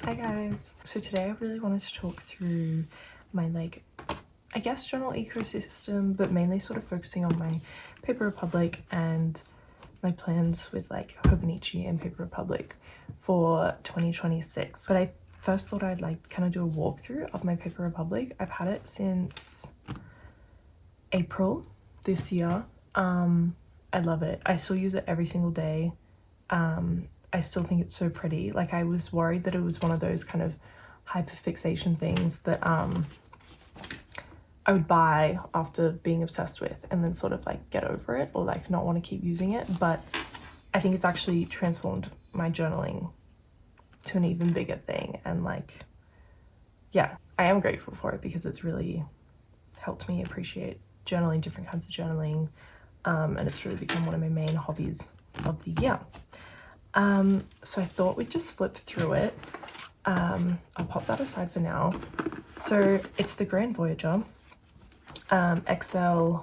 Hi guys. So today I really wanted to talk through my I guess general ecosystem, but mainly sort of focusing on my Paper Republic and my plans with Hobonichi and Paper Republic for 2026. But I first thought I'd kind of do a walkthrough of my Paper Republic. I've had it since April this year. I love it. I still use it every single day. I still think it's so pretty. I was worried that it was one of those kind of hyperfixation things that I would buy after being obsessed with and then sort of get over it or not want to keep using it. But I think it's actually transformed my journaling to an even bigger thing. And yeah, I am grateful for it because it's really helped me appreciate journaling, different kinds of journaling. And it's really become one of my main hobbies of the year. So I thought we'd just flip through it. I'll pop that aside for now. So it's the Grand Voyager XL,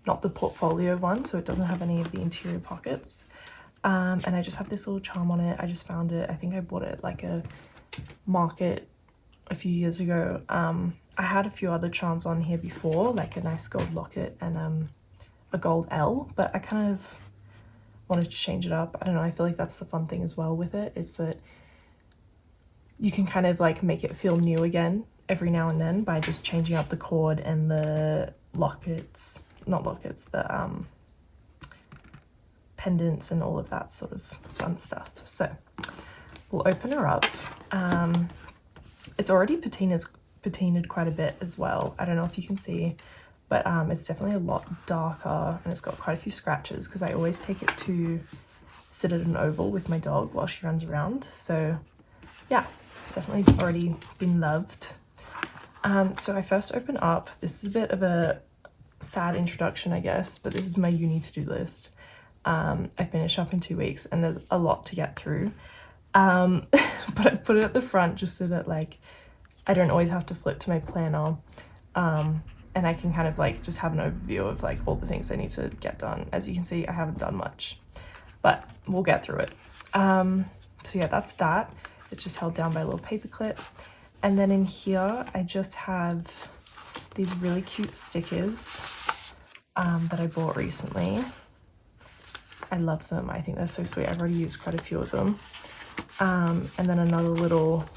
not the portfolio one, so it doesn't have any of the interior pockets. And I just have this little charm on it. I just found it. I think I bought it at a market a few years ago. I had a few other charms on here before, a nice gold locket and a gold L, but I kind of wanted to change it up. I don't know, I feel like that's the fun thing as well with it. It's that you can kind of make it feel new again every now and then by just changing up the cord and the lockets, not lockets, the pendants and all of that sort of fun stuff. So we'll open her up. It's already patinaed quite a bit as well. I don't know if you can see, but it's definitely a lot darker and it's got quite a few scratches because I always take it to sit at an oval with my dog while she runs around. So yeah, it's definitely already been loved. So I first open up, this is a bit of a sad introduction, I guess, but this is my uni to-do list. I finish up in 2 weeks and there's a lot to get through. But I put it at the front just so that I don't always have to flip to my planner. And I can kind of just have an overview of all the things I need to get done. As you can see, I haven't done much, but we'll get through it. So yeah, that's that. It's just held down by a little paper clip. And then in here, I just have these really cute stickers that I bought recently. I love them. I think they're so sweet. I've already used quite a few of them. And then another little,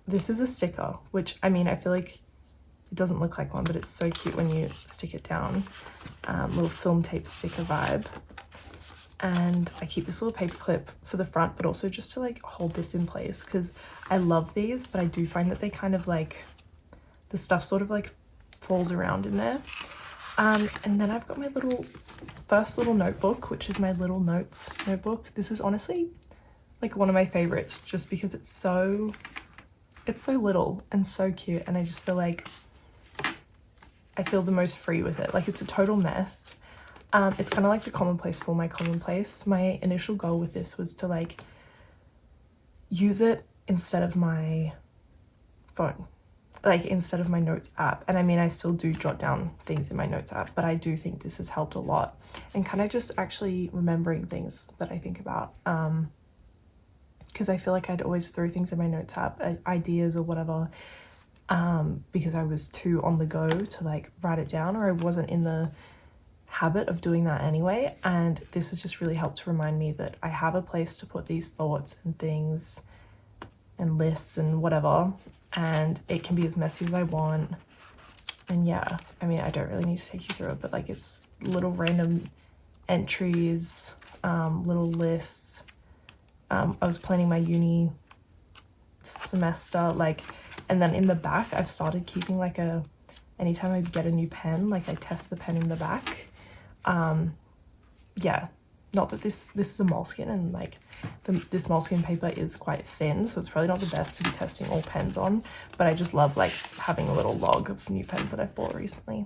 this is a sticker, which I mean, I feel like it doesn't look like one, but it's so cute when you stick it down. Little film tape sticker vibe. And I keep this little paper clip for the front, but also just to hold this in place because I love these, but I do find that they kind of the stuff sort of falls around in there. And then I've got my first little notebook, which is my little notes notebook. This is honestly one of my favorites just because it's so little and so cute, and I just feel I feel the most free with it. It's a total mess. It's kind of like the Commonplace for my Commonplace. My initial goal with this was to use it instead of my phone, instead of my notes app. And I mean, I still do jot down things in my notes app, but I do think this has helped a lot and kind of just actually remembering things that I think about. Because I feel I'd always throw things in my notes app, ideas or whatever, because I was too on the go to write it down, or I wasn't in the habit of doing that anyway. And this has just really helped to remind me that I have a place to put these thoughts and things and lists and whatever, and it can be as messy as I want. And yeah, I mean, I don't really need to take you through it, but it's little random entries, little lists. I was planning my uni semester, and then in the back, I've started keeping anytime I get a new pen, I test the pen in the back. Yeah, not that this is a moleskin and this moleskin paper is quite thin, so it's probably not the best to be testing all pens on, but I just love having a little log of new pens that I've bought recently.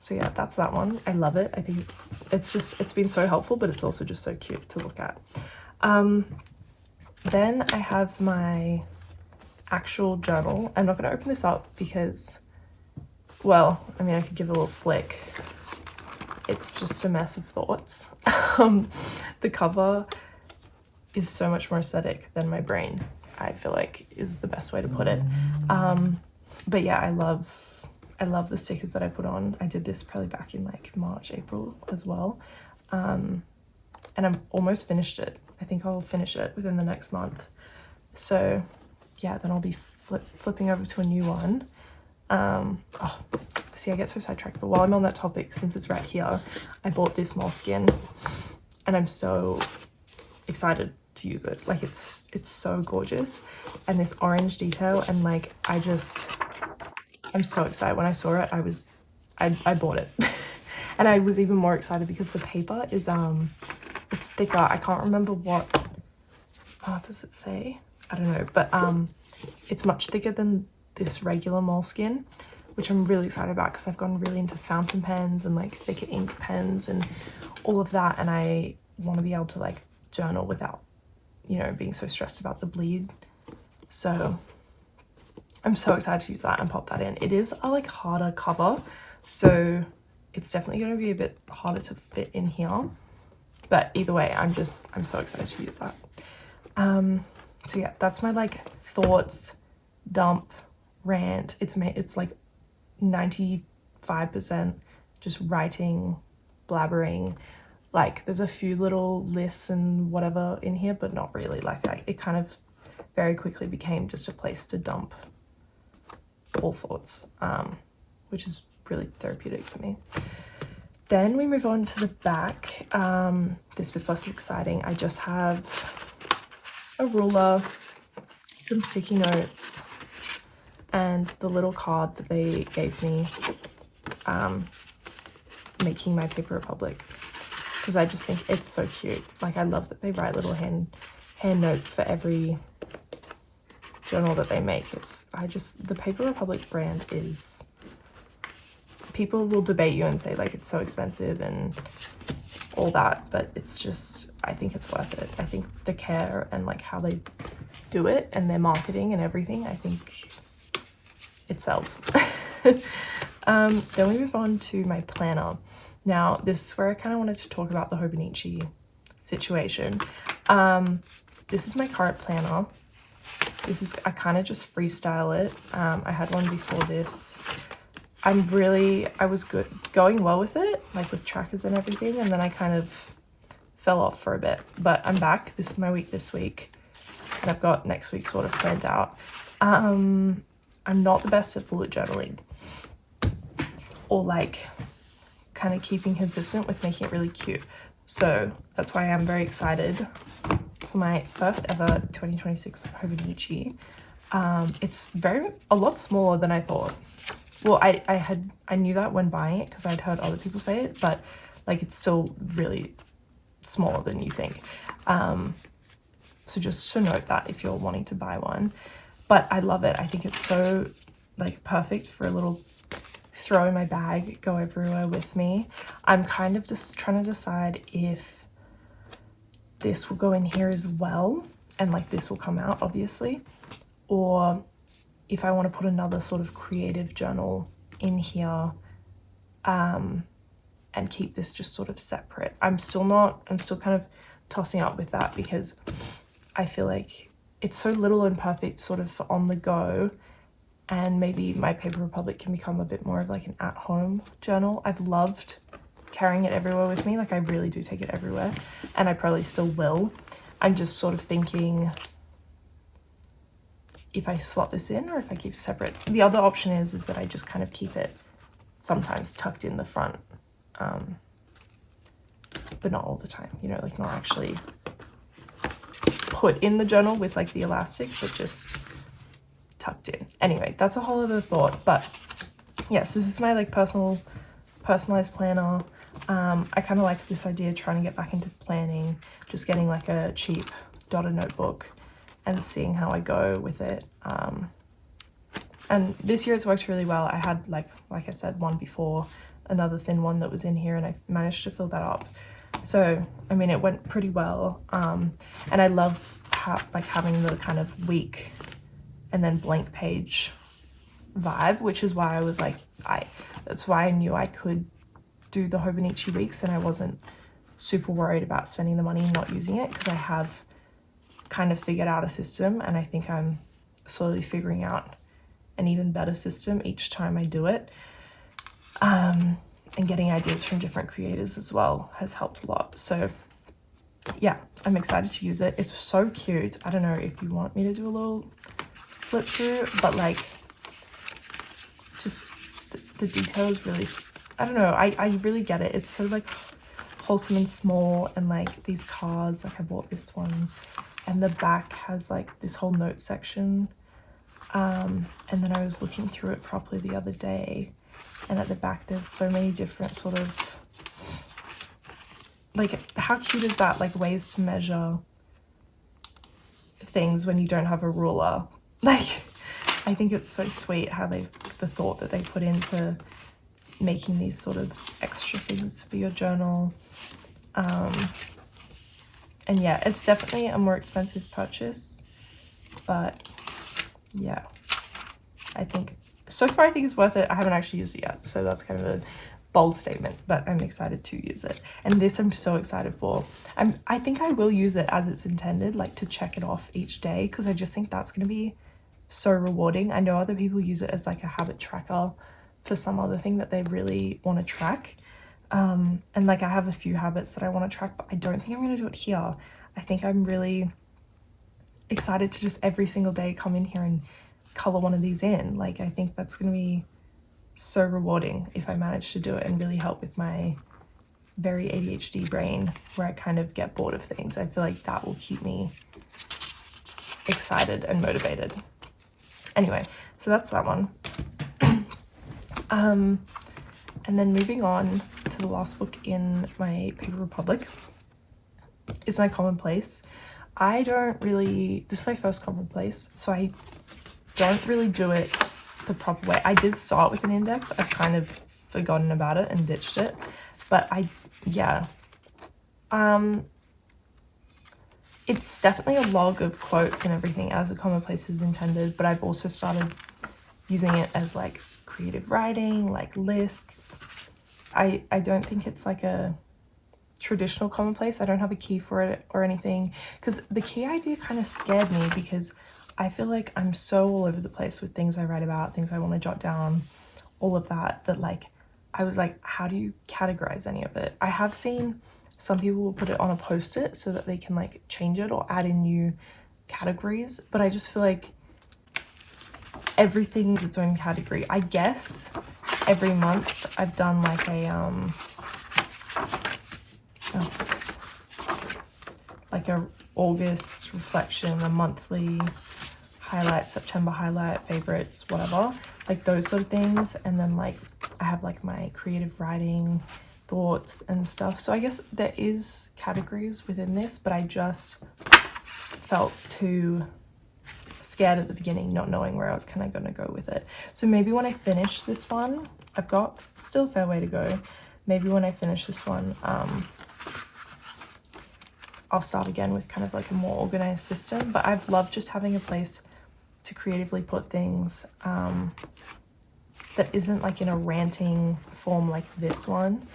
So yeah, that's that one. I love it. I think it's been so helpful, but it's also just so cute to look at. Then I have my actual journal. I'm not going to open this up because, well, I mean, I could give it a little flick. It's just a mess of thoughts. The cover is so much more aesthetic than my brain, I feel like is the best way to put it. But yeah, I love the stickers that I put on. I did this probably back in like March, April as well. And I'm almost finished it. I think I'll finish it within the next month. So yeah, then I'll be flipping over to a new one. See, I get so sidetracked, but while I'm on that topic, since it's right here, I bought this moleskin and I'm so excited to use it. Like it's so gorgeous, and this orange detail, and like I'm so excited. When I saw it, I bought it. And I was even more excited because the paper is it's thicker. I can't remember what does it say? I don't know, but it's much thicker than this regular moleskin, which I'm really excited about because I've gone really into fountain pens and like thicker ink pens and all of that, and I want to be able to like journal without, you know, being so stressed about the bleed. So I'm so excited to use that and pop that in. It is a like harder cover, so it's definitely going to be a bit harder to fit in here, but either way, I'm so excited to use that. So yeah, that's my like thoughts dump rant. It's like 95% just writing, blabbering. Like there's a few little lists and whatever in here, but not really. Like it kind of very quickly became just a place to dump all thoughts, which is really therapeutic for me. Then we move on to the back. This bit's less exciting. I just have a ruler, some sticky notes, and the little card that they gave me making my Paper Republic, because I just think it's so cute. Like I love that they write little hand notes for every journal that they make. The Paper Republic brand is, people will debate you and say like it's so expensive and all that, but it's just, I think it's worth it. I think the care and like how they do it and their marketing and everything, I think it sells. Then we move on to my planner. Now this is where I kind of wanted to talk about the Hobonichi situation. This is my current planner. I kind of just freestyle it. I had one before this. I was going well with it, like with trackers and everything, and then I kind of fell off for a bit, but I'm back. This is my week this week, and I've got next week sort of planned out. I'm not the best at bullet journaling or like kind of keeping consistent with making it really cute. So that's why I'm very excited for my first ever 2026 Hobonichi. It's a lot smaller than I thought. Well, I knew that when buying it because I'd heard other people say it, but like it's still really smaller than you think. So just to note that if you're wanting to buy one. But I love it. I think it's so like perfect for a little throw in my bag, go everywhere with me. I'm kind of just trying to decide if this will go in here as well, and like this will come out obviously, or if I want to put another sort of creative journal in here and keep this just sort of separate. I'm still kind of tossing up with that because I feel like it's so little and perfect sort of for on the go, and maybe my Paper Republic can become a bit more of like an at-home journal. I've loved carrying it everywhere with me. Like I really do take it everywhere, and I probably still will. I'm just sort of thinking if I slot this in or if I keep it separate. The other option is that I just kind of keep it sometimes tucked in the front, but not all the time, you know, like not actually put in the journal with like the elastic, but just tucked in. Anyway, that's a whole other thought, but yes, this is my like personalized planner. I kind of liked this idea, trying to get back into planning, just getting like a cheap dotted notebook and seeing how I go with it. And this year it's worked really well. I had like I said, one before, another thin one that was in here, and I managed to fill that up. So I mean, it went pretty well. And I love having the kind of week and then blank page vibe, which is why I was like, that's why I knew I could do the Hobonichi weeks and I wasn't super worried about spending the money and not using it, because I have kind of figured out a system, and I think I'm slowly figuring out an even better system each time I do it. And getting ideas from different creators as well has helped a lot. So yeah, I'm excited to use it. It's so cute. I don't know if you want me to do a little flip through, but like just the detail is really, I don't know, I really get it. It's so like wholesome and small, and like these cards, like I bought this one, and the back has like this whole note section. And then I was looking through it properly the other day, and at the back there's so many different sort of, like, how cute is that, like ways to measure things when you don't have a ruler. Like, I think it's so sweet how the thought that they put into making these sort of extra things for your journal. And yeah, it's definitely a more expensive purchase, but yeah, I think so far it's worth it. I haven't actually used it yet, so that's kind of a bold statement, but I'm excited to use it. And this I'm so excited for. I think I will use it as it's intended, like to check it off each day, because I just think that's going to be so rewarding. I know other people use it as like a habit tracker for some other thing that they really want to track. And like I have a few habits that I want to track, but I don't think I'm going to do it here. I think I'm really excited to just every single day come in here and color one of these in. Like, I think that's going to be so rewarding if I manage to do it, and really help with my very ADHD brain where I kind of get bored of things. I feel like that will keep me excited and motivated. Anyway, so that's that one. And then moving on to the last book in my Paper Republic is my Commonplace. I don't really, this is my first Commonplace, so I don't really do it the proper way. I did start with an index. I've kind of forgotten about it and ditched it, but it's definitely a log of quotes and everything as a Commonplace is intended, but I've also started using it as like creative writing, like lists. I don't think it's like a traditional Commonplace. I don't have a key for it or anything, because the key idea kind of scared me, because I feel like I'm so all over the place with things I write about, things I want to jot down, all of that, that like I was like, how do you categorize any of it? I have seen some people will put it on a post-it so that they can like change it or add in new categories, but I just feel like everything's its own category. I guess every month I've done like a August reflection, a monthly highlight, September highlight, favorites, whatever, like those sort of things. And then like I have like my creative writing thoughts and stuff. So I guess there is categories within this, but I just felt too scared at the beginning, not knowing where I was kind of going to go with it. So maybe when I finish this one, I've got still a fair way to go. Maybe when I finish this one, I'll start again with kind of like a more organized system. But I've loved just having a place to creatively put things that isn't like in a ranting form like this one,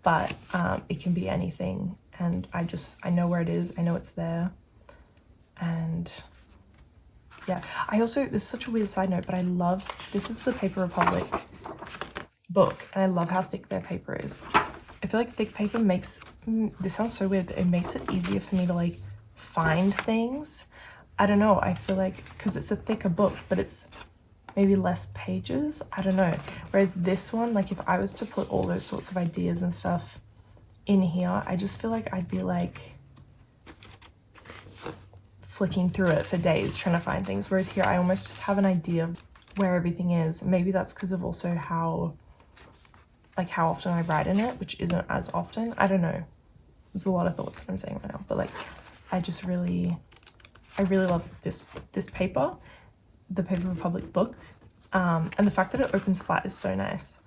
but it can be anything. And I know where it is, I know it's there. And yeah, this is such a weird side note, but this is the Paper Republic book, and I love how thick their paper is. I feel like thick paper makes, this sounds so weird, but it makes it easier for me to like find things. I don't know, I feel like, because it's a thicker book, but it's maybe less pages, I don't know. Whereas this one, like if I was to put all those sorts of ideas and stuff in here, I just feel like I'd be like flicking through it for days trying to find things. Whereas here I almost just have an idea of where everything is. Maybe that's because of also how often I write in it, which isn't as often. I don't know. There's a lot of thoughts that I'm saying right now, but like I really love this paper, the Paper Republic book, and the fact that it opens flat is so nice,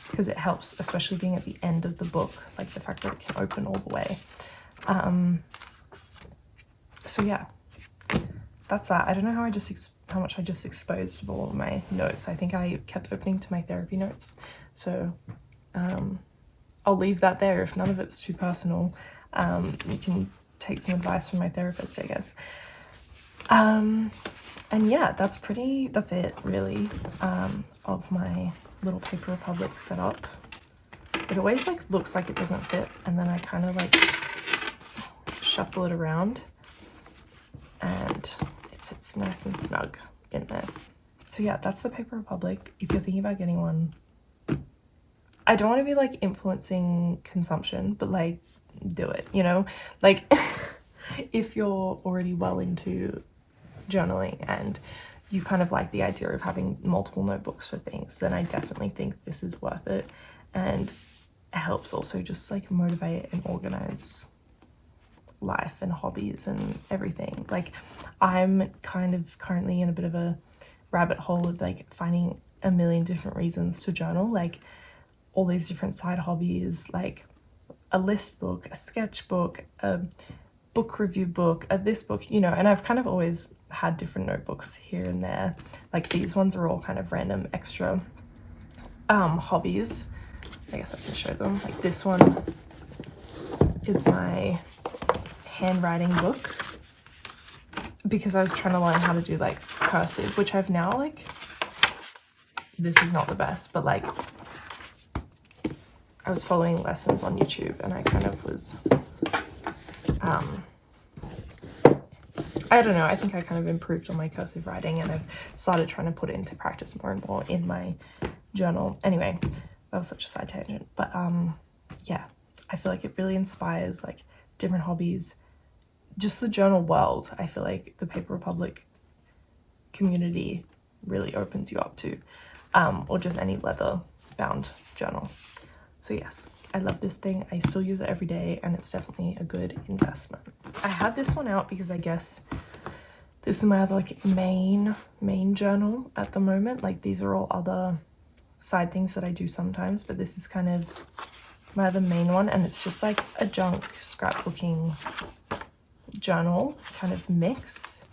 because it helps, especially being at the end of the book, like the fact that it can open all the way. So yeah, that's that. I don't know how much I just exposed of all of my notes. I think I kept opening to my therapy notes, so I'll leave that there. If none of it's too personal, you can take some advice from my therapist, I guess. And yeah, that's it really, of my little Paper Republic setup. It always like looks like it doesn't fit, and then I kind of like shuffle it around and it fits nice and snug in there. So yeah, that's the Paper Republic. If you're thinking about getting one, I don't want to be like influencing consumption, but like do it, you know? Like if you're already well into journaling and you kind of like the idea of having multiple notebooks for things, then I definitely think this is worth it. And it helps also just like motivate and organize life and hobbies and everything. Like I'm kind of currently in a bit of a rabbit hole of like finding a million different reasons to journal, like all these different side hobbies, like a list book, a sketchbook, a book review book, this book, you know. And I've kind of always had different notebooks here and there. Like these ones are all kind of random extra hobbies. I guess I can show them. Like this one is my handwriting book, because I was trying to learn how to do like cursive, which I've now like, this is not the best, but like I was following lessons on YouTube and I kind of was, I don't know, I think I kind of improved on my cursive writing, and I've started trying to put it into practice more and more in my journal. Anyway, that was such a side tangent, but yeah, I feel like it really inspires like different hobbies, just the journal world. I feel like the Paper Republic community really opens you up to, or just any leather bound journal. So yes, I love this thing. I still use it every day, and it's definitely a good investment. I had this one out because I guess this is my other like main journal at the moment. Like these are all other side things that I do sometimes, but this is kind of my other main one, and it's just like a junk scrapbooking journal kind of mix.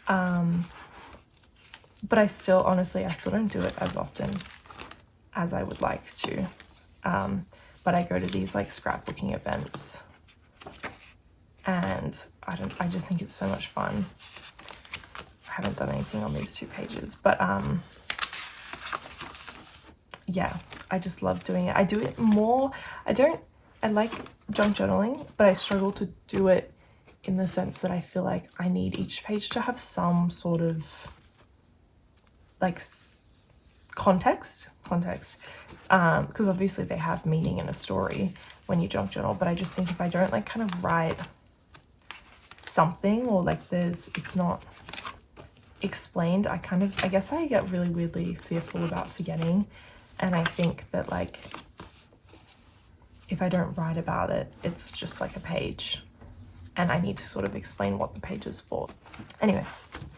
But I still, honestly, I still don't do it as often as I would like to. But I go to these like scrapbooking events, and I just think it's so much fun. I haven't done anything on these 2 pages, but yeah, I just love doing it. I do it more, I like junk journaling, but I struggle to do it in the sense that I feel like I need each page to have some sort of like context, because obviously they have meaning in a story when you junk journal, but I just think if I don't like kind of write something, or like it's not explained, I guess I get really weirdly fearful about forgetting. And I think that like if I don't write about it, it's just like a page, and I need to sort of explain what the page is for. Anyway,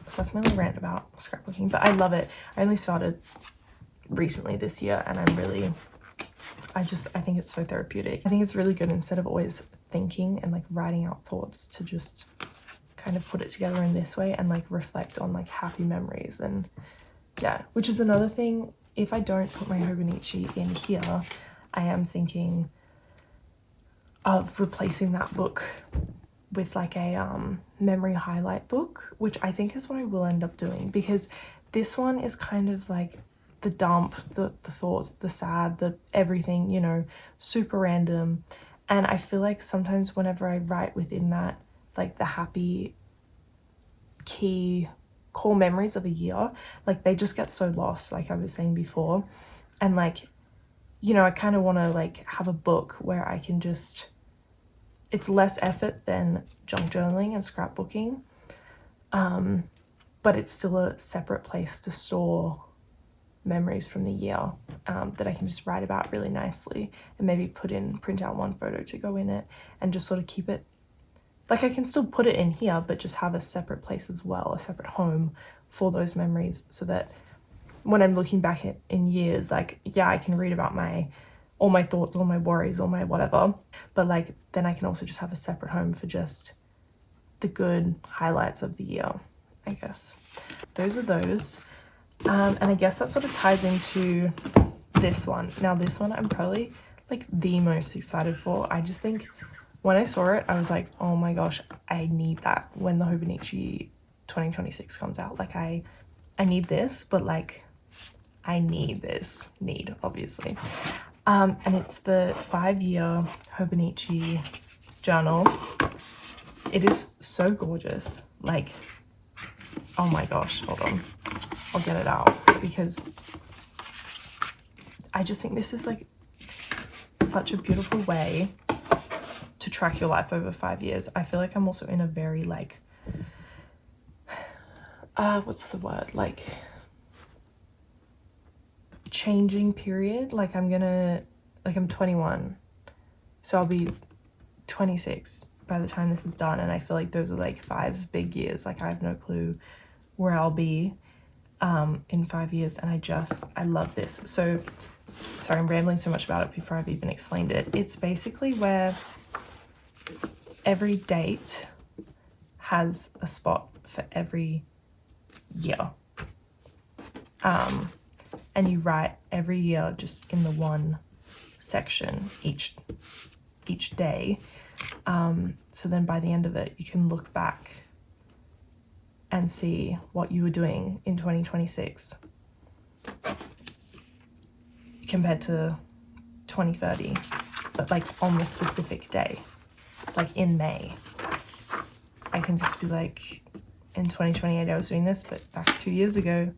so that's my little rant about scrapbooking, but I love it. I only started recently this year, and I think it's so therapeutic. I think it's really good, instead of always thinking and like writing out thoughts, to just kind of put it together in this way and like reflect on like happy memories. And yeah, which is another thing, if I don't put my Hobonichi in here, I am thinking of replacing that book with like a memory highlight book, which I think is what I will end up doing, because this one is kind of like the dump, the thoughts, the sad, the everything, you know, super random. And I feel like sometimes whenever I write within that, like the happy key core memories of a year, like they just get so lost, like I was saying before. And like, you know, I kind of want to like have a book where I can just, it's less effort than junk journaling and scrapbooking, but it's still a separate place to store memories from the year, that I can just write about really nicely, and maybe print out one photo to go in it, and just sort of keep it, like I can still put it in here, but just have a separate place as well, a separate home for those memories, so that when I'm looking back in years, like, yeah, I can read about all my thoughts, all my worries, all my whatever, but like then I can also just have a separate home for just the good highlights of the year, I guess. Those are those. And I guess that sort of ties into this one. Now this one I'm probably like the most excited for. I just think when I saw it, I was like, oh my gosh, I need that when the Hobonichi 2026 comes out. Like I need this, but like I need this, obviously. And it's the 5-year Hobonichi journal. It is so gorgeous. Like, oh my gosh, hold on. I'll get it out because I just think this is like such a beautiful way to track your life over 5 years. I feel like I'm also in a very like, what's the word? Like changing period. Like I'm 21. So I'll be 26 by the time this is done. And I feel like those are like 5 big years. Like I have no clue where I'll be in 5 years. And I love this. So sorry, I'm rambling so much about it before I've even explained it. It's basically where every date has a spot for every year. And you write every year just in the one section each day. So then by the end of it, you can look back and see what you were doing in 2026 compared to 2030, but like on the specific day, like in May. I can just be like, in 2028 I was doing this, but back 2 years ago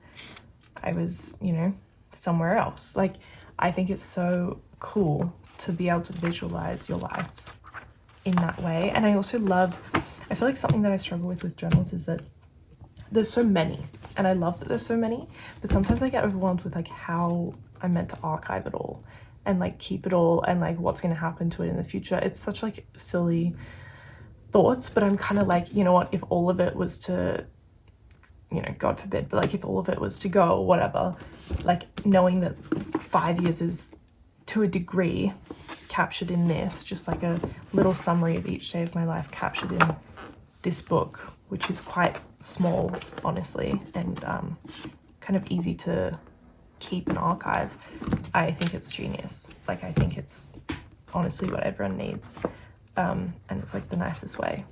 I was, you know, somewhere else. Like I think it's so cool to be able to visualize your life in that way. And I also I feel like something that I struggle with journals is that there's so many, and I love that there's so many, but sometimes I get overwhelmed with like how I'm meant to archive it all and like keep it all and like what's going to happen to it in the future. It's such like silly thoughts, but I'm kind of like, you know what, if all of it was to, you know, God forbid, but like if all of it was to go or whatever, like knowing that 5 years is to a degree captured in this, just like a little summary of each day of my life captured in this book, which is quite small, honestly, and kind of easy to keep and archive. I think it's genius. Like I think it's honestly what everyone needs. And it's like the nicest way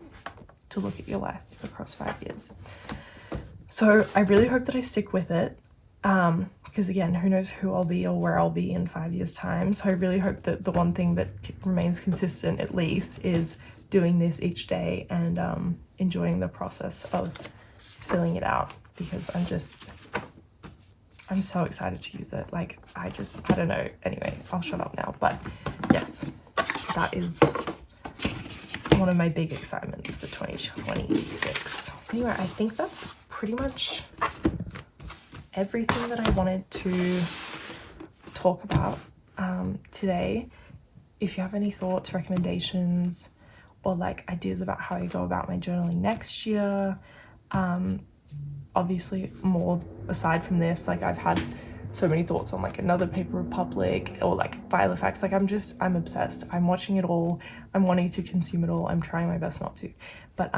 to look at your life across 5 years. So I really hope that I stick with it. Because again, who knows who I'll be or where I'll be in 5 years' time. So I really hope that the one thing that remains consistent at least is doing this each day and enjoying the process of filling it out, because I'm so excited to use it. Like I don't know. Anyway, I'll shut up now. But yes, that is one of my big excitements for 2026. Anyway, I think that's pretty much everything that I wanted to talk about today. If you have any thoughts, recommendations, or like ideas about how I go about my journaling next year, obviously more aside from this, like I've had so many thoughts on like another Paper Republic or like Filofax. Like I'm obsessed. I'm watching it all. I'm wanting to consume it all. I'm trying my best not to. But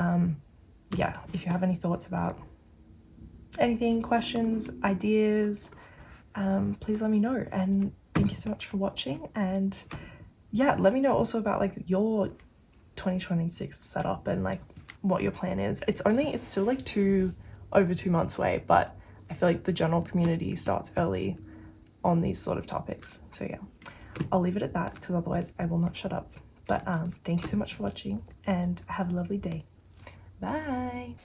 yeah, if you have any thoughts about anything, questions, ideas, please let me know. And thank you so much for watching. And yeah, let me know also about like your 2026 setup and like what your plan is. It's still like over 2 months away, but I feel like the journal community starts early on these sort of topics. So yeah, I'll leave it at that because otherwise I will not shut up. But thank you so much for watching and have a lovely day. Bye.